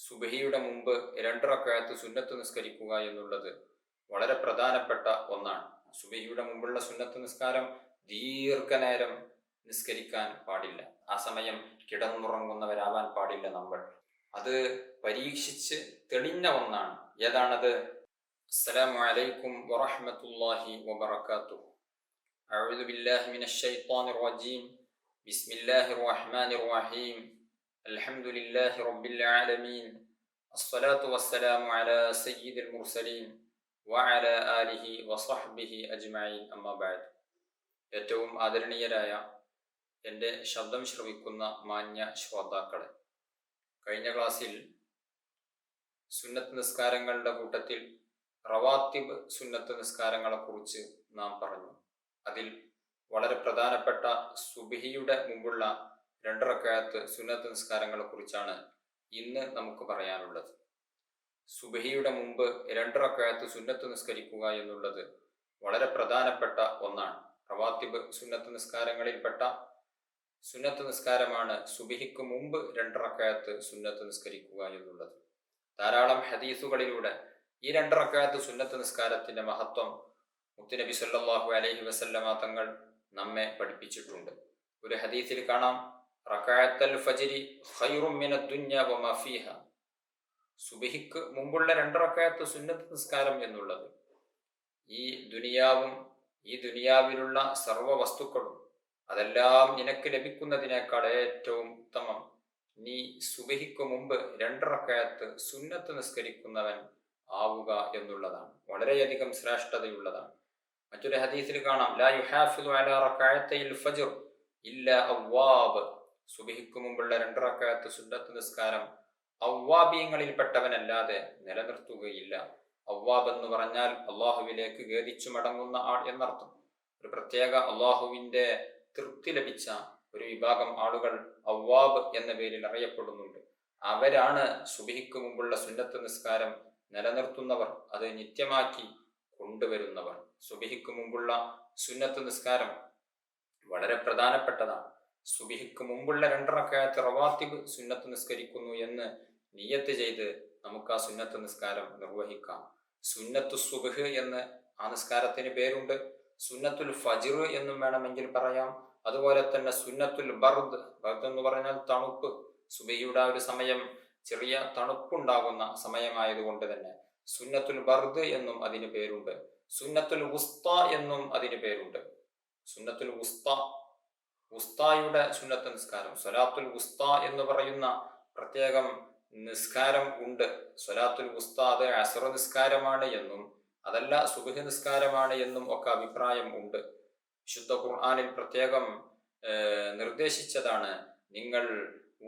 സുബഹിയുടെ മുമ്പ് 2 റക്അത്ത് സുന്നത്ത് നിസ്കരിക്കുക എന്നുള്ളത് വളരെ പ്രധാനപ്പെട്ട ഒന്നാണ്. സുബഹിയുടെ മുമ്പുള്ള സുന്നത്ത് നിസ്കാരം ദീർഘനേരം നിസ്കരിക്കാൻ പാടില്ല. ആ സമയം കിടന്നുറങ്ങുന്നവരാവാൻ പാടില്ല നമ്മൾ. അത് പരീക്ഷിച്ച് തെളിഞ്ഞ ഒന്നാണ്. ഏതാണത്? അസ്സലാമു അലൈക്കും വറഹ്മത്തുള്ളാഹി വബറകാതുഹു. അഊദു ബില്ലാഹി മിനശ് ശൈത്വാനിർ റജീം. ബിസ്മില്ലാഹിർ റഹ്മാനിർ റഹീം. അൽഹംദുലില്ലാഹി റബ്ബിൽ ആലമീൻ. അസ്സലാത്തു വസ്സലാമു അലാ സയ്യിദിൽ മുർസലീൻ വഅലാ ആലിഹി വസഹ്ബിഹി അജ്മഈൻ. അമ്മാ ബഅദ്. ഏറ്റവും ആദരണീയരായ എൻ്റെ ശബ്ദം ശ്രവിക്കുന്ന മാന്യ ശ്രോതാക്കളെ, കഴിഞ്ഞ ക്ലാസ്സിൽ സുന്നത്ത് നിസ്കാരങ്ങളുടെ കൂട്ടത്തിൽ റവാത്തിബ് സുന്നത്ത് നിസ്കാരങ്ങളെക്കുറിച്ച് നാം പറഞ്ഞു. അതിൽ വളരെ പ്രധാനപ്പെട്ട സുബ്ഹിയുടെ മുമ്പുള്ള 2 റക്അത്ത് സുന്നത്ത് നിസ്കാരങ്ങളെക്കുറിച്ചാണ് ഇന്ന് നമുക്ക് പറയാനുള്ളത്. സുബ്ഹിയുടെ മുമ്പ് 2 റക്അത്ത് സുന്നത്ത് നിസ്കരിക്കുക എന്നുള്ളത് വളരെ പ്രധാനപ്പെട്ട ഒന്നാണ്. റവാത്തിബ് സുന്നത്ത് നിസ്കാരങ്ങളിൽപ്പെട്ട സുന്നത്ത് നിസ്കാരമാണ് സുബ്ഹിക്ക് മുമ്പ് 2 റക്അത്ത് സുന്നത്ത് നിസ്കരിക്കുക എന്നുള്ളത്. ധാരാളം ഹദീസുകളിലൂടെ ഈ 2 റക്അത്ത് സുന്നത്ത് നിസ്കാരത്തിന്റെ മഹത്വം മുത്തുനബി സല്ലല്ലാഹു അലൈഹി വസല്ലമ തങ്ങൾ നമ്മെ പഠിപ്പിച്ചിട്ടുണ്ട്. ഒരു ഹദീസിൽ കാണാം, റക്അത്തുൽ ഫജ്രി ഖൈറും മിനദ് ദുനിയ വമാ ഫീഹ. സുബ്ഹിക്ക് മുമ്പുള്ള 2 റക്അത്ത് സുന്നത്ത് നിസ്കാരം എന്നുള്ളത് ഈ ദുനിയാവും ഈ ദുനിയാവിലുള്ള സർവ്വ വസ്തുക്കളും അതെല്ലാം നിനക്ക് ലഭിക്കുന്നതിനേക്കാൾ ഏറ്റവും ഉത്തമം നീ സുബ്ഹിക്ക് മുമ്പ് 2 റക്അത്ത് സുന്നത്ത് നിസ്കരിക്കുന്നവൻ ആവുക എന്നുള്ളതാണ്. വളരെയധികം ശ്രേഷ്ഠതയുള്ളതാണ്. മറ്റൊരു ഹദീസിൽ കാണാം, ലാ യുഹാഫിദു അലാ റക്അത്തൈൽ ഫജ്ർ ഇല്ലാ അവ്വാബ്. സുബ്ഹിക്ക് മുമ്പുള്ള 2 റക്അത്ത് സുന്നത്ത് നിസ്കാരം അവ്വാബീങ്ങളിൽപ്പെട്ടവനല്ലാതെ നിലനിർത്തുകയില്ല. അവ്വാബ് എന്ന് പറഞ്ഞാൽ അള്ളാഹുവിലേക്ക് ഖേദിച്ചു മടങ്ങുന്ന ആൾ എന്നർത്ഥം. ഒരു പ്രത്യേക അള്ളാഹുവിന്റെ തൃപ്തി ലഭിച്ച ഒരു വിഭാഗം ആളുകൾ അവ്വാബ് എന്ന പേരിൽ അറിയപ്പെടുന്നുണ്ട്. അവരാണ് സുബ്ഹിക്ക് മുമ്പുള്ള സുന്നത്ത് നിസ്കാരം നിലനിർത്തുന്നവർ, അത് നിത്യമാക്കി കൊണ്ടുവരുന്നവർ. സുബ്ഹിക്ക് മുമ്പുള്ള സുന്നത്ത് നിസ്കാരം വളരെ പ്രധാനപ്പെട്ടതാണ്. സുബ്ഹിക്ക് മുമ്പുള്ള 2 റക്അത്ത് റവാത്തിബ് സുന്നത്ത് നിസ്കരിക്കുന്നു എന്ന് നിയ്യത്ത് ചെയ്ത് നമുക്ക് ആ സുന്നത്ത് നിസ്കാരം നിർവഹിക്കാം. സുന്നത്തു സുബ്ഹ് എന്ന് ആ നിസ്കാരത്തിന് പേരുണ്ട്. സുന്നത്തുൽ ഫജ്ർ എന്നും വേണമെങ്കിൽ പറയാം. അതുപോലെ തന്നെ സുന്നത്തുൽ ബർദ്. ബർദ് എന്ന് പറഞ്ഞാൽ തണുപ്പ്. സുബ്ഹിയുടെ ഒരു സമയം ചെറിയ തണുപ്പുണ്ടാകുന്ന സമയമായതുകൊണ്ട് തന്നെ സുന്നത്തുൽ ബർദ് എന്നും അതിന് പേരുണ്ട്. സുന്നത്തുൽ വുസ്ത എന്നും അതിന് പേരുണ്ട്. സുന്നത്തുൽ വുസ്ത, വുസ്തായുടെ സുന്നത്ത് നിസ്കാരം, സ്വലാത്തുൽ വുസ്ത എന്ന് പറയുന്ന പ്രത്യേകം നിസ്കാരം ഉണ്ട്. സ്വലാത്തുൽ വുസ്ത അത് അസ്ർ നിസ്കാരമാണ് എന്നും അതല്ല സുബ്ഹ് നിസ്കാരമാണ് എന്നും ഒക്കെ അഭിപ്രായം ഉണ്ട്. വിശുദ്ധ ഖുർആനിൽ പ്രത്യേകം നിർദ്ദേശിച്ചതാണ്, നിങ്ങൾ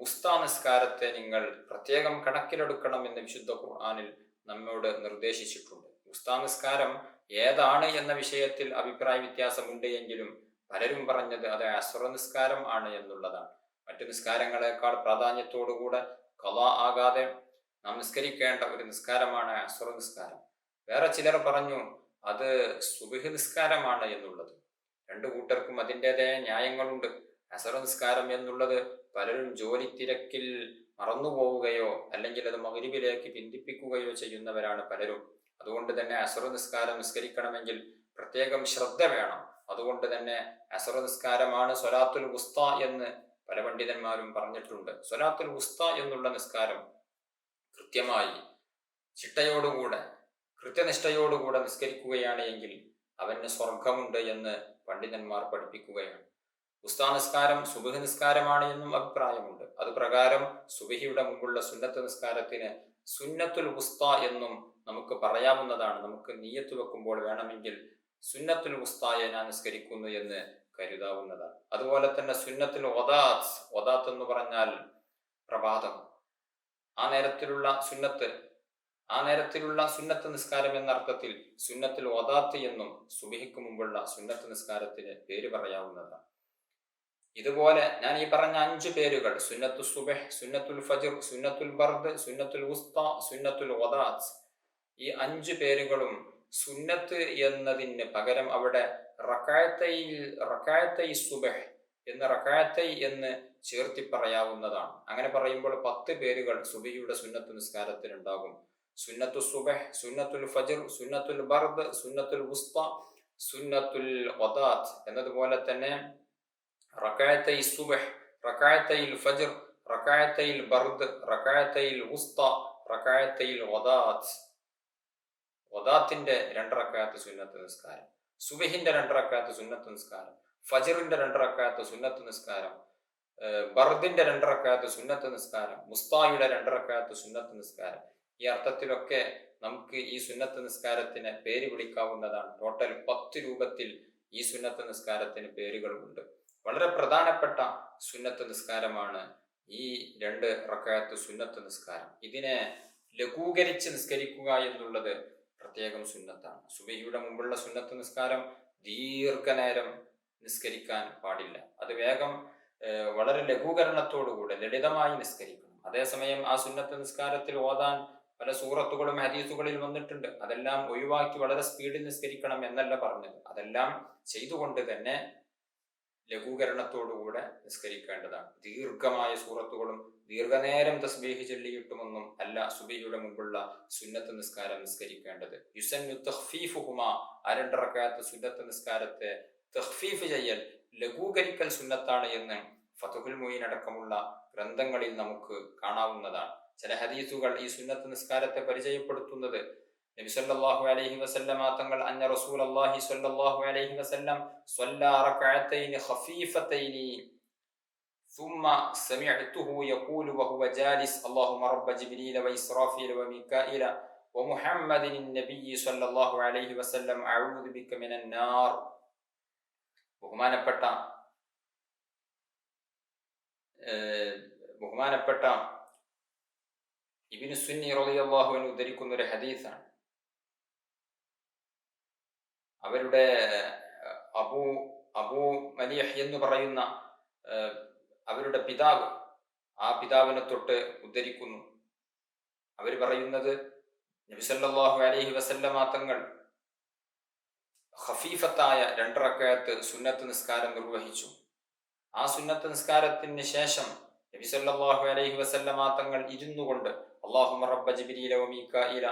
വുസ്ത നിസ്കാരത്തെ നിങ്ങൾ പ്രത്യേകം കണക്കിലെടുക്കണം എന്ന് വിശുദ്ധ ഖുർആനിൽ നമ്മോട് നിർദ്ദേശിച്ചിട്ടുണ്ട്. വുസ്ത നിസ്കാരം ഏതാണ് എന്ന വിഷയത്തിൽ അഭിപ്രായ വ്യത്യാസമുണ്ട് എങ്കിലും പലരും പറഞ്ഞത് അത് അസ്ർ നിസ്കാരം ആണ് എന്നുള്ളതാണ്. മറ്റു നിസ്കാരങ്ങളെക്കാൾ പ്രാധാന്യത്തോടുകൂടെ ഖളാ ആകാതെ നാം നിസ്കരിക്കേണ്ട ഒരു നിസ്കാരമാണ് അസ്ർ നിസ്കാരം. വേറെ ചിലർ പറഞ്ഞു അത് സുബ്ഹ് നിസ്കാരമാണ് എന്നുള്ളത്. 2 കൂട്ടർക്കും അതിൻ്റെതായ ന്യായങ്ങളുണ്ട്. അസ്ർ നിസ്കാരം എന്നുള്ളത് പലരും ജോലി തിരക്കിൽ മറന്നുപോവുകയോ അല്ലെങ്കിൽ അത് മഗ്രിബിലേക്ക് പിന്തിപ്പിക്കുകയോ ചെയ്യുന്നവരാണ് പലരും. അതുകൊണ്ട് തന്നെ അസ്ർ നിസ്കാരം നിസ്കരിക്കണമെങ്കിൽ പ്രത്യേകം ശ്രദ്ധ വേണം. അതുകൊണ്ട് തന്നെ അസ്ർ നിസ്കാരമാണ് സ്വലാത്തുൽ വുസ്ത എന്ന് പല പണ്ഡിതന്മാരും പറഞ്ഞിട്ടുണ്ട്. സ്വലാത്തുൽ വുസ്ത എന്നുള്ള നിസ്കാരം കൃത്യമായി ചിട്ടയോടുകൂടെ കൃത്യനിഷ്ഠയോടുകൂടെ നിസ്കരിക്കുകയാണ് എങ്കിൽ അവന് സ്വർഗമുണ്ട് എന്ന് പണ്ഡിതന്മാർ പഠിപ്പിക്കുകയാണ്. വുസ്ത നിസ്കാരം സുബ്ഹ് നിസ്കാരമാണ് എന്നും അഭിപ്രായമുണ്ട്. അത് പ്രകാരം സുബ്ഹിയുടെ മുമ്പുള്ള സുന്നത്ത് നിസ്കാരത്തിന് സുന്നത്തുൽ വുസ്ത എന്നും നമുക്ക് പറയാവുന്നതാണ്. നമുക്ക് നിയ്യത്ത് വെക്കുമ്പോൾ വേണമെങ്കിൽ സുന്നത്തുൽ വുസ്തയെ ഞാൻ നിസ്കരിക്കുന്നു എന്ന് കരുതാവുന്നതാണ്. അതുപോലെ തന്നെ സുന്നത്തുൽ വദാത്ത്, വദാത്ത് എന്ന് പറഞ്ഞാൽ പ്രഭാതം, ആ നേരത്തിലുള്ള സുന്നത്ത് നിസ്കാരം എന്ന അർത്ഥത്തിൽ സുന്നത്തുൽ വദാത്ത് എന്നും സുബ്ഹിക്ക് മുമ്പുള്ള സുന്നത്ത് നിസ്കാരത്തിന് പേര് പറയാവുന്നതാണ്. ഇതുപോലെ ഞാൻ ഈ പറഞ്ഞ 5 പേരുകൾ, സുന്നത്തു സുബ്ഹ്, സുന്നത്തുൽ ഫജ്ർ, സുന്നത്തുൽ ബർദ്, സുന്നത്തുൽ വുസ്ത, സുന്നത്തുൽ വദാത്ത്, ഈ 5 പേരുകളും സുന്നത്ത് എന്നതിന് പകരം അവിടെ റക്അത്തൈ സുബ്ഹ് എന്ന് ചേർത്തി പറയാവുന്നതാണ്. അങ്ങനെ പറയുമ്പോൾ 10 പേരുകൾ സുബഹിയുടെ സുന്നത്ത് നിസ്കാരത്തിന് ഉണ്ടാകും. സുന്നത്തു സുബഹ്, സുന്നത്തുൽ ഫജ്ർ, സുന്നത്തുൽ ബർദ്, സുന്നത്തുൽ വുസ്ത, സുന്നത്തുൽ ഖദാത്ത് എന്നതുപോലെ തന്നെ റകഅത്തൈ സുബഹ്, റകഅത്തൈൽ ഫജ്ർ, റകഅത്തൈൽ ബർദ്, റകഅത്തൈൽ വുസ്ത, റകഅത്തൈൽ ഖദാത്ത്. ഖദാത്തിന്റെ 2 റകഅത്ത് സുന്നത്ത് നിസ്കാരം, സുബഹിന്റെ 2 റകഅത്ത് സുന്നത്ത് നിസ്കാരം, ഫജ്റിന്റെ 2 റകഅത്ത് സുന്നത്ത് നിസ്കാരം, ബർദിന്റെ 2 റകഅത്ത് സുന്നത്ത് നിസ്കാരം, മുസ്തായുടെ 2 റകഅത്ത് സുന്നത്ത് നിസ്കാരം. ഈ അർത്ഥത്തിലൊക്കെ നമുക്ക് ഈ സുന്നത്ത് നിസ്കാരത്തിന് പേര് വിളിക്കാവുന്നതാണ്. ടോട്ടൽ 10 രൂപത്തിൽ ഈ സുന്നത്ത് നിസ്കാരത്തിന് പേരുകളുണ്ട്. വളരെ പ്രധാനപ്പെട്ട സുന്നത്ത് നിസ്കാരമാണ് ഈ 2 റകഅത്ത് സുന്നത്ത് നിസ്കാരം. ഇതിനെ ലഘൂകരിച്ച് നിസ്കരിക്കുക എന്നുള്ളത് പ്രത്യേകം സുന്നത്താണ്. സുബഹിയുടെ മുമ്പുള്ള സുന്നത്ത് നിസ്കാരം ദീർഘനേരം നിസ്കരിക്കാൻ പാടില്ല. അത് വേഗം വളരെ ലഘൂകരണത്തോടുകൂടെ ലളിതമായി നിസ്കരിക്കണം. അതേസമയം ആ സുന്നത്ത് നിസ്കാരത്തിൽ ഓതാൻ പല സൂറത്തുകളും ഹദീസുകളിൽ വന്നിട്ടുണ്ട്. അതെല്ലാം ഒഴിവാക്കി വളരെ സ്പീഡിൽ നിസ്കരിക്കണം എന്നല്ല പറഞ്ഞത്. അതെല്ലാം ചെയ്തുകൊണ്ട് തന്നെ ലഘൂകരണത്തോടുകൂടെ നിസ്കരിക്കേണ്ടതാണ്. ദീർഘമായ സൂറത്തുകളും ദീർഘനേരം തസ്ബീഹ് ചൊല്ലിയിട്ടുമൊന്നും അല്ല സുബഹിയുടെ മുമ്പുള്ള സുന്നത്ത് നിസ്കാരം നിസ്കരിക്കേണ്ടത്. യുസന്നു തഖ്ഫീഫുഹുമാ, 2 റകഅത്ത് സുന്നത്ത് നിസ്കാരത്തെ തഖ്ഫീഫ് ചെയ്യൽ, ലഘൂകരിക്കൽ സുന്നത്താണ് എന്ന് ഫതുഹുൽ മുഈൻ അടക്കമുള്ള ഗ്രന്ഥങ്ങളിൽ നമുക്ക് കാണാവുന്നതാണ്. ചില ഹദീസുകൾ ഈ സുന്നത്ത് നിസ്കാരത്തെ പരിചയപ്പെടുത്തുന്നത് നബി സല്ലല്ലാഹു അലൈഹി വസല്ലം തങ്ങൾ അന്ന റസൂലുള്ളാഹി സ്വല്ലല്ലാഹു അലൈഹി വസല്ലം സ്വല്ലാ റകഅത്തൈനി ഖഫീഫത്തൈനി ثم سمعته يقول وهو جالس اللهم رب جبريل وإسرافيل وميكائيل ومحمد النبي صلى الله عليه وسلم أعوذ بك من النار. ബഹുമാനപ്പെട്ട ഇബ്നു സുന്നി റളിയല്ലാഹു അൻഹു ഉദ്ധരിക്കുന്ന ഒരു ഹദീസാണ്. അവരുടെ അബൂ മലീഹ് എന്ന് പറയുന്ന അവരുടെ പിതാവ്, ആ പിതാവിനെ തൊട്ട് ഉദ്ധരിക്കുന്നു. അവർ പറയുന്നത് നബി സല്ലല്ലാഹു അലൈഹി വസല്ലമ തങ്ങൾ ഖഫീഫത്തായ 2 റകഅത്ത് സുന്നത്ത് നിസ്കാരം നിർവഹിച്ചു. ആ സുന്നത്ത് നിസ്കാരത്തിന് ശേഷം നബി സല്ലല്ലാഹു അലൈഹി വസല്ലമ തങ്ങൾ ഇരുന്നു കൊണ്ട് അല്ലാഹുമ്മ റബ്ബ ജിബ്രീല വ മീകായില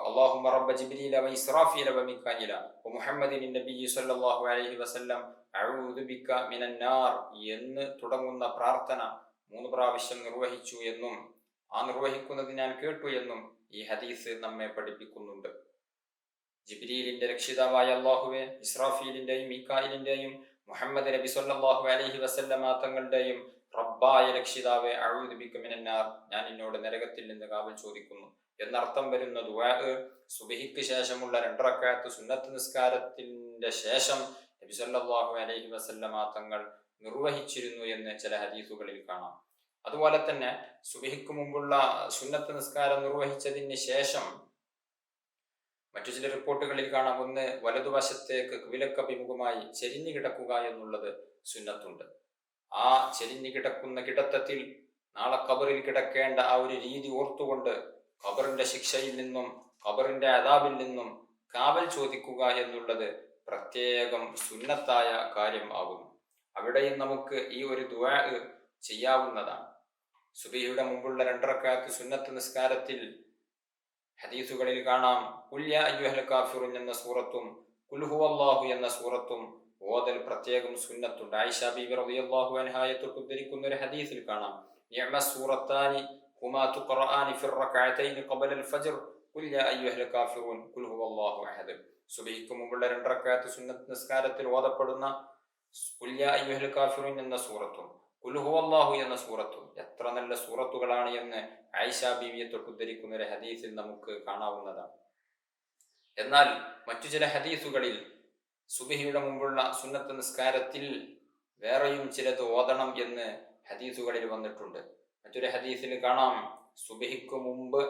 اللهم رب جبريل وإسرافيل وميكائيل ومحمد النبي صلى الله عليه وسلم أعوذ بك من النار എന്ന് തുടങ്ങുന്ന പ്രാർത്ഥന 3 പ്രാവശ്യം നിർവഹിച്ചു എന്നും ആ നിർവഹിക്കുന്നത് ഞാൻ കേട്ടു എന്നും ഈ ഹദീസ് നമ്മെ പഠിപ്പിക്കുന്നുണ്ട്. ജിബ്രീലിന്റെ രക്ഷിതാവായ അല്ലാഹുവേ, ഇസ്രാഫീലിന്റെയും മീകായിലിന്റെയും മുഹമ്മദ് നബി സല്ലല്ലാഹു അലൈഹി വസല്ലമ തങ്ങളുടെയും റബ്ബായ രക്ഷിതാവേ, അഊദു ബിക മിനൻ നാർ, ഞാൻ നിന്നോട് നരകത്തിൽ നിന്ന് കാവൽ ചോദിക്കുന്നു എന്നർത്ഥം വരുന്ന ദുആ സുബഹിക്ക് ശേഷമുള്ള 2 റകഅത്ത് സുന്നത്ത് നിസ്കാരത്തിന്റെ ശേഷം നബി സല്ലല്ലാഹു അലൈഹി വസല്ലമ തങ്ങൾ നിർവഹിച്ചിരുന്നു എന്ന് ചില ഹദീസുകളിൽ കാണാം. അതുപോലെ തന്നെ സുബഹിക്ക് മുമ്പുള്ള സുന്നത്ത് നിസ്കാരം നിർവഹിച്ചതിന് ശേഷം മറ്റു ചില റിപ്പോർട്ടുകളിൽ കാണാം, ഒന്ന് വലതുവശത്തേക്ക് കിബിലക്കഭിമുഖമായി ചെരിഞ്ഞു കിടക്കുക എന്നുള്ളത് സുന്നത്തുണ്ട്. ആ ചെരിഞ്ഞു കിടക്കുന്ന കിടത്തത്തിൽ നാളെ ഖബറിൽ കിടക്കേണ്ട ആ ഒരു രീതി ഓർത്തുകൊണ്ട് ഖബറിന്റെ ശിക്ഷയിൽ നിന്നും ഖബറിന്റെ അദാബിൽ നിന്നും കാവൽ ചോദിക്കുക എന്നുള്ളത് പ്രത്യേകം സുന്നത്തായ കാര്യം ആകുന്നു. അവിടെയും നമുക്ക് ഈ ഒരു ദുആ ചെയ്യാവുന്നതാണ്. സുബഹിയുടെ മുമ്പുള്ള 2 റകഅത്ത് സുന്നത്ത് നിസ്കാരത്തിൽ ഹദീസുകളിൽ കാണാം ഖുൽ യാ അയ്യുഹൽ കാഫിറൂൻ എന്ന സൂറത്തും ഖുൽ ഹുവല്ലാഹു എന്ന സൂറത്തും ഓതൽ പ്രത്യേകം സുന്നത്തുണ്ട്. ആയിഷ ബീബി റളിയല്ലാഹു അൻഹായെ തൊട്ട് ഉദ്ധരിക്കുന്ന ഒരു ഹദീസിൽ കാണാം നിഅമ സൂറത്താനി ഹുമാ തുഖറആനി ഫി റകഅത്തൈനി ഖബല അൽ-ഫജ്ർ ഖുൽ യാ അയ്യുഹൽ കാഫിറൂൻ ഖുൽ ഹുവല്ലാഹു അഹദ്. സുബഹിക്ക് മുമ്പുള്ള 2 റകഅത്ത് സുന്നത്ത് നിസ്കാരത്തിൽ ഓതപ്പെടുന്ന ഖുൽ യാ അയ്യുഹൽ കാഫിറൂൻ എന്ന സൂറത്തും ഖുൽ ഹുവല്ലാഹു എന്ന സൂറത്തും എത്ര നല്ല സൂറത്തുകളാണ് എന്ന് ആയിഷ ബീവിയെ തൊട്ട് ഉദ്ധരിക്കുന്ന ഒരു ഹദീസിൽ നമുക്ക് കാണാവുന്നതാണ്. എന്നാൽ മറ്റു ചില ഹദീസുകളിൽ സുബഹിയുടെ മുമ്പുള്ള സുന്നത്ത് നിസ്കാരത്തിൽ വേറെയും ചിലത് ഓതണം എന്ന് ഹദീസുകളിൽ വന്നിട്ടുണ്ട്. മറ്റൊരു ഹദീസിൽ കാണാം സുബഹിക്ക് മുമ്പ്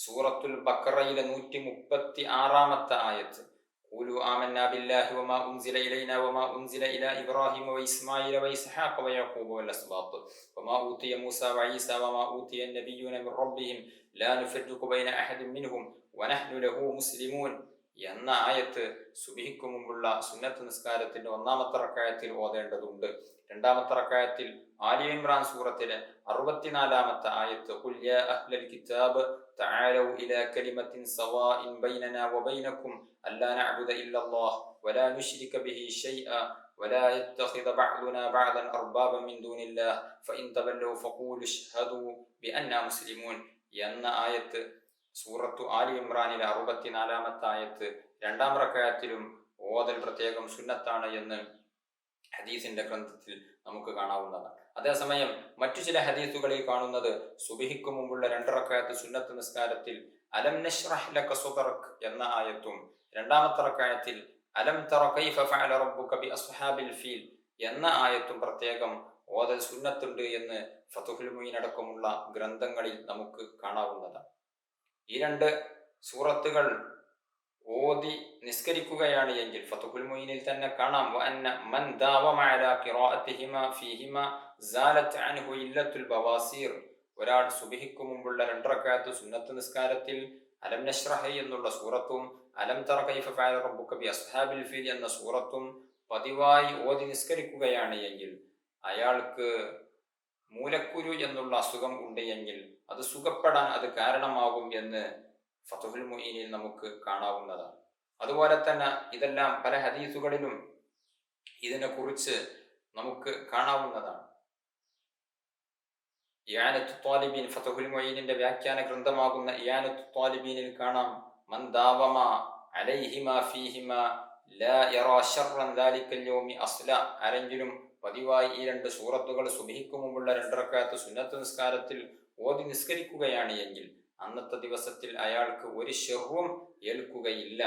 സൂറത്തുൽ ബഖറയിലെ 136-ാമത്തെ ആയത്ത് ഖൂലു ആമന്നാ ബില്ലാഹി വമാ ഉൻസില ഇലൈനാ വമാ ഉൻസില ഇലാ ഇബ്രാഹീമ വഇസ്മാഈല വഇസ്ഹാഖ വയഖൂബ വൽഅസ്ബാത്ത് വമാ ഊതിയ മൂസാ വഈസ വമാ ഊതിയ നബിയ്യൂന മിർ റബ്ബിഹിം ലാ നുഫർരിഖു ബൈന അഹദിൻ മിൻഹും വനഹ്നു ലഹു മുസ്ലിമൂൻ എന്ന ആയത്ത് സുബഹിക്ക് മുമ്പുള്ള സുന്നത്ത് നിസ്കാരത്തിന്റെ 1-ാമത്തെ റകഅത്തിൽ ഓതേണ്ടതുണ്ട്. രണ്ടാമത്തെ റക്അത്തിൽ ആലി ഇമ്രാൻ സൂറത്തിലെ 64-ാമത്തെ ആയത്ത് ഖുൽ യാ അഹ്ലൽ കിതാബ് തആലൂ ഇലാ കലിമത്തിൻ സവാഇൻ ബൈനനാ വബൈനകും അല്ലാ നഅ്ബുദ ഇല്ലല്ലാഹ് വലാ നുശ്രിക ബിഹി ശൈഅ വലാ യത്തഖിദ ബഅ്ദുനാ ബഅ്ദൻ അർബാബൻ മിൻ ദൂനില്ലാഹ് ഫഇൻ തവല്ലൂ ഫഖൂലു അശ്ഹദൂ ബിഅന്നാ മുസ്ലിമൂൻ എന്ന ആയത്ത് സൂറത്തു ആലി ഇമ്രാനിലെ 64-ാമത്തെ ആയത്ത് രണ്ടാം റക്അത്തിലും ഓതൽ പ്രത്യേകം സുന്നത്താണ് എന്ന് ഹദീസിന്റെ ഗ്രന്ഥത്തിൽ നമുക്ക് കാണാവുന്നതാണ്. അതേസമയം മറ്റു ചില ഹദീസുകളിൽ കാണുന്നത് സുബ്ഹിക്ക് മുമ്പുള്ള 2 റക്അത്ത് സുന്നത്ത് നിസ്കാരത്തിൽ അലം നശ്റഹ് ലക സദ്റക് എന്ന ആയത്തും രണ്ടാമത്തെ റക്അത്തിൽ അലം തറ കൈഫ ഫഅല റബ്ബുക ബി അസ്ഹാബിൽ ഫീൽ എന്ന ആയത്തും പ്രത്യേകം ഓതൽ സുന്നത്തുണ്ട് എന്ന് ഫതുഹുൽ മുഈൻ അടക്കമുള്ള ഗ്രന്ഥങ്ങളിൽ നമുക്ക് കാണാവുന്നതാണ്. ഈ 2 സൂറത്തുകൾ ഓതി നിസ്കരിക്കുകയാണ് എങ്കിൽ ഫതുഹുൽ മുഈനിൽ തന്നെ കാണാം വഅന്ന മൻ ദാവമ അലാ ഖിറാഅതിഹിമ ഫീഹിമ സാലത് അൻഹു ഇല്ലത്തുൽ ബവാസീർ. ഒരാൾ സുബ്ഹിക്ക് മുമ്പുള്ള 2 റക്അത്ത് സുന്നത്ത് നിസ്കാരത്തിൽ അലം നശ്റഹ് എന്നുള്ള സൂറത്തും അലം തറ കൈഫ ഫഅല റബ്ബുക ബി അസ്ഹാബിൽ ഫീൽ എന്ന സൂറത്തും പതിവായി ഓതി നിസ്കരിക്കുകയാണ് എങ്കിൽ അയാൾക്ക് മൂലക്കുരു എന്നുള്ള അസുഖം ഉണ്ട് എങ്കിൽ അത് സുഖപ്പെടാൻ അത് കാരണമാകും എന്ന് ഫതുഹുൽ മുഈനിൽ നമുക്ക് കാണാവുന്നതാണ്. അതുപോലെ തന്നെ ഇതെല്ലാം പല ഹദീസുകളിലും ഇതിനെക്കുറിച്ച് നമുക്ക് കാണാവുന്നതാണ്. ഇആനത്തു ത്വാലിബീൻ ഫതുഹുൽ മുഈനിന്റെ വ്യാഖ്യാന ഗ്രന്ഥമാകുന്ന ഇആനത്തു ത്വാലിബീനിൽ കാണാം മൻ ദാവമ അലൈഹിമാ ഫീഹിമാ ലാ യറാ ശർറൻ ദാലിക്കൽ യൗമി അസ്ല. ആരെങ്കിലും പതിവായി ഈ 2 സൂറത്തുകൾ സുബ്ഹിക്ക് മുമ്പുള്ള 2 റക്അത്ത് സുന്നത്ത് നിസ്കാരത്തിൽ ഓതി നിസ്കരിക്കുകയാണ് എങ്കിൽ അന്നത്തെ ദിവസത്തിൽ അയാൾക്ക് ഒരു ശർറും ഏൽക്കുകയില്ല.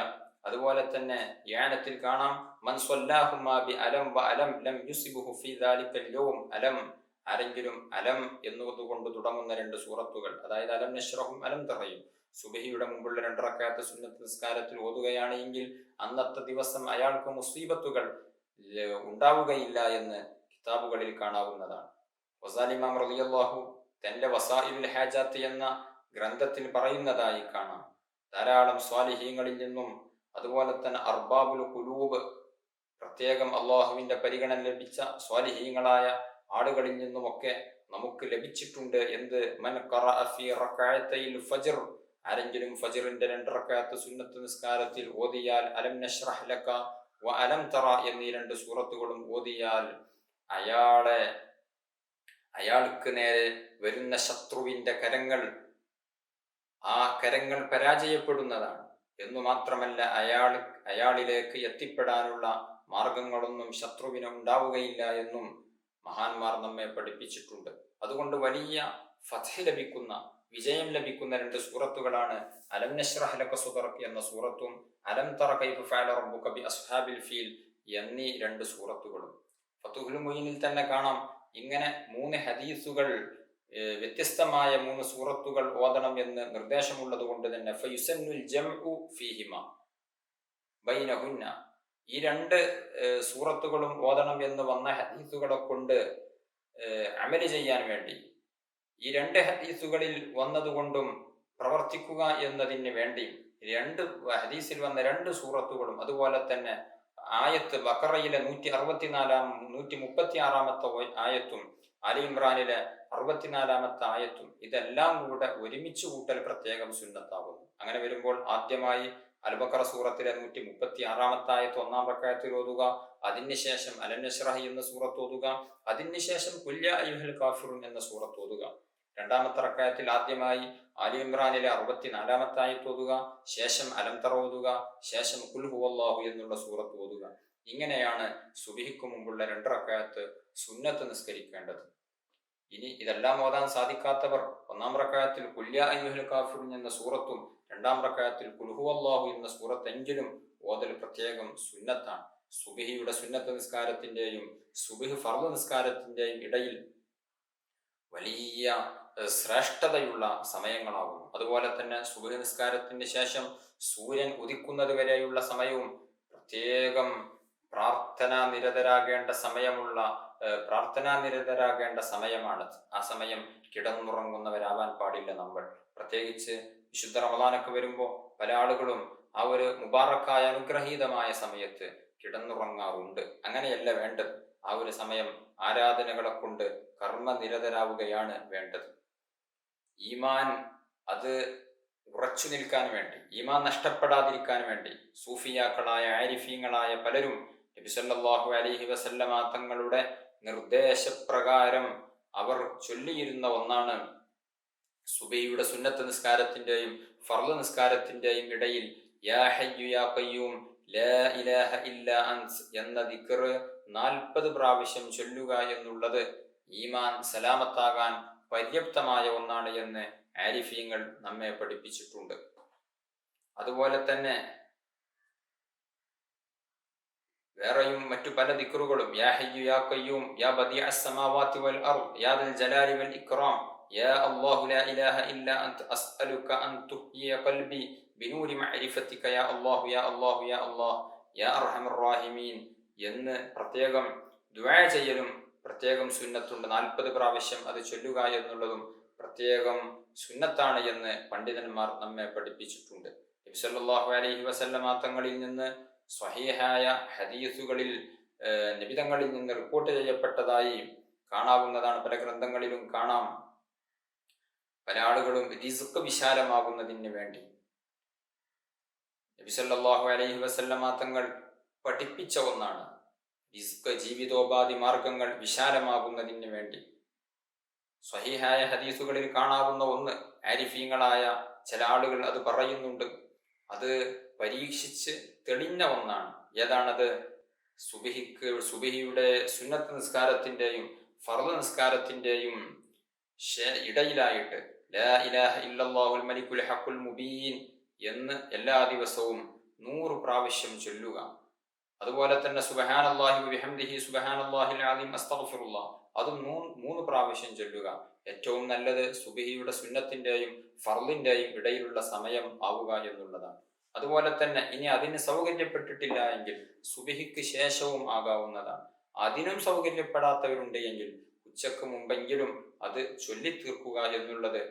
അതുപോലെ തന്നെ യാനത്തിൽ കാണാം മൻ സ്വല്ലാഹുമാ ബി അലം വ അലം ലം യുസിബുഹു ഫീ ദാലിക്കൽ യൗം അലം. ആരെങ്കിലും അലം എന്നതുകൊണ്ട് തുടങ്ങുന്ന 2 സൂറത്തുകൾ, അതായത് അലം നശ്റഹും അലം തറയും സുബ്ഹിയുടെ മുമ്പുള്ള 2 റക്അത്ത് സുന്നത്ത് നിസ്കാരത്തിൽ ഓതുകയാണ് എങ്കിൽ അന്നത്തെ ദിവസം അയാൾക്ക് മുസീബത്തുകൾ ഉണ്ടാവുകയില്ല എന്ന് കിതാബുകളിൽ കാണാവുന്നതാണ്. ഗസാലി ഇമാം റളിയല്ലാഹു തന്റെ വസായിലുൽ ഹാജാത്ത് എന്ന ഗ്രന്ഥത്തിൽ പറയുന്നതായി കാണാം. ധാരാളം സ്വാലിഹീങ്ങളിൽ നിന്നും അതുപോലെ തന്നെ അർബാബുൽ ഖുലൂബ്, പ്രത്യേകം അള്ളാഹുവിന്റെ പരിഗണന ലഭിച്ച സ്വാലിഹീങ്ങളായ ആളുകളിൽ നിന്നുമൊക്കെ നമുക്ക് ലഭിച്ചിട്ടുണ്ട്. എന്ത് മൻ ഖറഅ ഫീ റക്അത്തൈൽ ഫജ്ർ, ആരെങ്കിലും ഫജ്റിന്റെ 2 റക്അത്ത് സുന്നത്ത് നിസ്കാരത്തിൽ ഓതിയാൽ അലം നശ്റഹ് ലക വ അലം തറ എന്നീ 2 സൂറത്തുകളും ഓതിയാൽ അയാൾക്ക് നേരെ വരുന്ന ശത്രുവിന്റെ കരങ്ങൾ പരാജയപ്പെടുന്നതാണ് എന്നു മാത്രമല്ല അയാളിലേക്ക് എത്തിപ്പെടാനുള്ള മാർഗങ്ങളൊന്നും ശത്രുവിന് ഉണ്ടാവുകയില്ല എന്നും മഹാന്മാർ നമ്മെ പഠിപ്പിച്ചിട്ടുണ്ട്. അതുകൊണ്ട് വലിയ ഫത്ഹ് ലഭിക്കുന്ന, വിജയം ലഭിക്കുന്ന 2 സൂറത്തുകളാണ് അലം നശ്റഹ് ലക സദ്റക് എന്ന സൂറത്തും അലം തറ കൈഫ ഫഅല റബ്ബുക ബി അസ്ഹാബിൽ ഫീൽ എന്നീ 2 സൂറത്തുകളും. ഫതുഹുൽ മുഈനിൽ തന്നെ കാണാം ഇങ്ങനെ 3 ഹദീസുകൾ, വ്യത്യസ്തമായ 3 സൂറത്തുകൾ ഓതണം എന്ന് നിർദ്ദേശമുള്ളത് കൊണ്ട് തന്നെ ഫയുസന്നുൽ ജംഉ ഫീഹിമ ബൈനഹുന്ന, ഈ 2 സൂറത്തുകളും ഓതണം എന്ന് വന്ന ഹദീസുകളെ കൊണ്ട് അമല് ചെയ്യാൻ വേണ്ടി, ഈ 2 ഹദീസുകളിൽ വന്നതുകൊണ്ടും പ്രവർത്തിക്കുക എന്നതിന് വേണ്ടി 2 ഹദീസിൽ വന്ന 2 സൂറത്തുകളും അതുപോലെ തന്നെ ആയത്ത് ബഖറയിലെ 136-ാമത്തെ ആയത്തും ആലി ഇമ്രാനിലെ 64-ാമത്തെ ആയത്തും ഇതെല്ലാം കൂടെ ഒരുമിച്ച് കൂട്ടൽ പ്രത്യേകം സുന്നത്താകുന്നു. അങ്ങനെ വരുമ്പോൾ ആദ്യമായി അൽ ബഖറ സൂറത്തിലെ 136-ാമത്തെ ആയത്ത് 1-ാം റക്അത്തിൽ ഓതുക, അതിനുശേഷം അലം നശ്റഹ് എന്ന സൂറത്ത് ഓതുക, അതിനുശേഷം ഖുൽ യാ അയ്യുഹൽ കാഫിറൂൻ എന്ന സൂറത്ത് ഓതുക. 2-ാമത്തെ റക്അത്തിൽ ആദ്യമായി ആലി ഇമ്രാനിലെ 64-ാമത്തെ ആയത്ത് ഓതുക, ശേഷം അലം തറ ഓതുക, ശേഷം ഖുൽ ഹുവല്ലാഹു എന്നുള്ള സൂറത്ത് ഓതുക. ഇങ്ങനെയാണ് സുബ്ഹിക്ക് മുമ്പുള്ള 2 റക്അത്ത് സുന്നത്ത് നിസ്കരിക്കേണ്ടത്. ഇനി ഇതെല്ലാം ഓതാൻ സാധിക്കാത്തവർ 1-ാം റക്അത്തിൽ ഖുൽ യാ അയ്യുഹൽ കാഫിറൂൻ എന്ന സൂറത്തും 2-ാം റക്അത്തിൽ ഖുൽ ഹുവല്ലാഹു എന്ന സൂറത്തെങ്കിലും ഓതൽ പ്രത്യേകം സുന്നത്താണ്. സുബ്ഹിയുടെ സുന്നത്ത് നിസ്കാരത്തിന്റെയും സുബ്ഹ് ഫർള് നിസ്കാരത്തിന്റെയും ഇടയിൽ വലിയ ശ്രേഷ്ഠതയുള്ള സമയങ്ങളാകുന്നു. അതുപോലെ തന്നെ സുബ്ഹ് നിസ്കാരത്തിന് ശേഷം സൂര്യൻ ഉദിക്കുന്നത് വരെയുള്ള സമയവും പ്രത്യേകം പ്രാർത്ഥനാനിരതരാകേണ്ട സമയമാണ്. ആ സമയം കിടന്നുറങ്ങുന്നവരാവാൻ പാടില്ല നമ്മൾ. പ്രത്യേകിച്ച് വിശുദ്ധ റമളാനൊക്കെ വരുമ്പോൾ പല ആളുകളും ആ ഒരു മുബാറക്കായ അനുഗ്രഹീതമായ സമയത്ത് കിടന്നുറങ്ങാറുണ്ട്. അങ്ങനെയല്ല വേണ്ടത്. ആ ആ ഒരു സമയം ആരാധനകളെ കൊണ്ട് കർമ്മനിരതരാവുകയാണ് വേണ്ടത്. ഈമാൻ അത് ഉറച്ചു നിൽക്കാൻ വേണ്ടി, ഈമാൻ നഷ്ടപ്പെടാതിരിക്കാൻ വേണ്ടി സൂഫിയാക്കളായ ആരിഫീങ്ങളായ പലരും നബി സല്ലല്ലാഹു അലൈഹി വസല്ലമ തങ്ങളുടെ നിർദ്ദേശപ്രകാരം അവർ ചൊല്ലിയിരുന്ന ഒന്നാണ് സുബഹിയുടെ സുന്നത്ത് നിസ്കാരത്തിന്റെയും ഫർള് നിസ്കാരത്തിന്റെയും ഇടയിൽ യാ ഹയ്യു യാ ഖയ്യൂം ലാ ഇലാഹ ഇല്ലാ അൻസ് എന്ന ദിക്ർ 40 പ്രാവശ്യം ചൊല്ലുക എന്നുള്ളത് ഈമാൻ സലാമത്താകാൻ പര്യാപ്തമായ ഒന്നാണ് എന്ന് ആരിഫീങ്ങൾ നമ്മെ പഠിപ്പിച്ചിട്ടുണ്ട്. അതുപോലെ തന്നെ വേറെയും മറ്റു പല ദിക്റുകളും യാ ഹയ്യു യാ ഖയ്യൂം യാ ബദിഅസ് സമാവാതി വൽ അർദ് യാ ദൽ ജലാലി വൽ ഇക്റാം യാ അല്ലാഹു ലാ ഇലാഹ ഇല്ലാ അൻത അസ്അലുക അൻ തുഹ്യിയ ഖൽബി ബിനൂരി മഅരിഫതിക യാ അല്ലാഹു യാ അല്ലാഹു യാ അല്ലാഹ് യാ അർഹമർ റഹീമീൻ എന്ന് പ്രത്യേകം ദുആ ചെയ്യലും പ്രത്യേകം സുന്നത്തുണ്ട്. 40 പ്രാവശ്യം അത് ചൊല്ലുക എന്നുള്ളതും പ്രത്യേകം സുന്നത്താണ് എന്ന് പണ്ഡിതന്മാർ നമ്മെ പഠിപ്പിച്ചിട്ടുണ്ട്. നബി സല്ലല്ലാഹു അലൈഹി വസല്ലമ തങ്ങളിൽ നിന്ന് സ്വഹീഹായ ഹദീസുകളിൽ നബിതങ്ങളിൽ നിന്ന് റിപ്പോർട്ട് ചെയ്യപ്പെട്ടതായി കാണാവുന്നതാണ്. പല ഗ്രന്ഥങ്ങളിലും കാണാം. പല ആളുകളും റിസ്ക് വിശാലമാകുന്നതിന് വേണ്ടി നബി സല്ലല്ലാഹു അലൈഹി വസല്ലമ തങ്ങൾ പഠിപ്പിച്ച ഒന്നാണ്. റിസ്ക് ജീവിതോപാധി മാർഗങ്ങൾ വിശാലമാകുന്നതിന് വേണ്ടി സ്വഹീഹായ ഹദീസുകളിൽ കാണാവുന്ന ഒന്ന്, ആരിഫീങ്ങളായ ചില ആളുകൾ അത് പറയുന്നുണ്ട്. അത് പരീക്ഷിച്ച് തെളിഞ്ഞ ഒന്നാണ്. ഏതാണത്? സുബഹിയുടെ സുന്നത്ത് നിസ്കാരത്തിന്റെയും ഫർള് നിസ്കാരത്തിന്റെയും ഇടയിലായിട്ട് ലാ ഇലാഹ ഇല്ലല്ലാഹുൽ മലിക്കുൽ ഹഖുൽ മുബീൻ എന്ന് എല്ലാ ദിവസവും 100 പ്രാവശ്യം ചൊല്ലുക. അതുപോലെ തന്നെ സുബ്ഹാനല്ലാഹി വബിഹംദിഹി സുബ്ഹാനല്ലാഹിൽ അസീം അസ്തഗ്ഫിറുല്ലാഹ് അതും 3 പ്രാവശ്യം ചൊല്ലുക. ഏറ്റവും നല്ലത് സുബഹിയുടെ സുന്നത്തിന്റെയും ഫർളിന്റെയും ഇടയിലുള്ള സമയം ആവുക എന്നുള്ളതാണ്. അതുപോലെ തന്നെ ഇനി അതിന് സൗകര്യപ്പെട്ടിട്ടില്ല എങ്കിൽ സുബഹിക്ക് ശേഷവും ആകാവുന്നതാണ്. അതിനും സൗകര്യപ്പെടാത്തവരുണ്ട് എങ്കിൽ ഉച്ചക്ക് മുമ്പെങ്കിലും അത് ചൊല്ലിത്തീർക്കുക എന്നുള്ളത്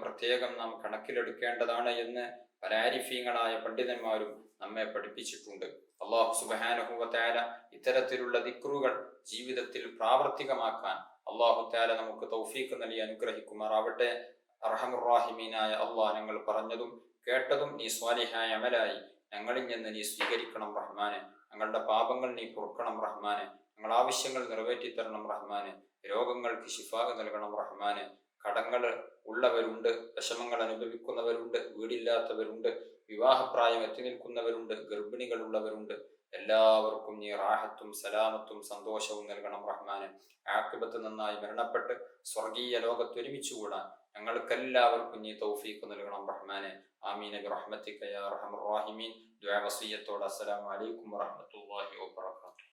പ്രത്യേകം നാം കണക്കിലെടുക്കേണ്ടതാണ് എന്ന് പല ആരിഫീങ്ങളായ പണ്ഡിതന്മാരും നമ്മെ പഠിപ്പിച്ചിട്ടുണ്ട്. അല്ലാഹു സുബ്ഹാനഹു വ തആല ഇത്തരത്തിലുള്ള ദിക്റുകൾ ജീവിതത്തിൽ പ്രാവർത്തികമാക്കാൻ അല്ലാഹു തആല നമുക്ക് തൗഫീഖ് നൽകി അനുഗ്രഹിക്കുമാറാവട്ടെ. അർഹമുർ റഹീമീനായ അല്ലാഹ്, ഞങ്ങൾ പറഞ്ഞതും കേട്ടതും നീ സ്വാലിഹായ അമലായി ഞങ്ങളിൽ നിന്ന് നീ സ്വീകരിക്കണം റഹ്മാനെ. ഞങ്ങളുടെ പാപങ്ങൾ നീ പൊറുക്കണം റഹ്മാനെ. ഞങ്ങളുടെ ആവശ്യങ്ങൾ നിറവേറ്റി തരണം റഹ്മാനെ. രോഗങ്ങൾക്ക് ശിഫാ നൽകണം റഹ്മാനെ. കടങ്ങൾ ഉള്ളവരുണ്ട്, വിഷമങ്ങൾ അനുഭവിക്കുന്നവരുണ്ട്, വീടില്ലാത്തവരുണ്ട്, വിവാഹപ്രായം എത്തി നിൽക്കുന്നവരുണ്ട്, ഗർഭിണികളുള്ളവരുണ്ട്. എല്ലാവർക്കും നീ റാഹത്തും സലാമത്തും സന്തോഷവും നൽകണം റഹ്മാനെ. ആഖിബത്ത് നന്നായി മരണപ്പെട്ട് സ്വർഗീയ ലോകത്ത് ഒരുമിച്ചുകൂടാൻ ഞങ്ങൾക്കെല്ലാവർക്കും നീ തൗഫീഖ് നൽകണം റഹ്മാനെ. ആമീൻ ബിറഹ്മതിക യാ അർഹമർ റഹീമീൻ. ദുആ വസിയത്തോടെ അസ്സലാമു അലൈക്കും വറഹ്മത്തുള്ളാഹി വബറകാതുഹു.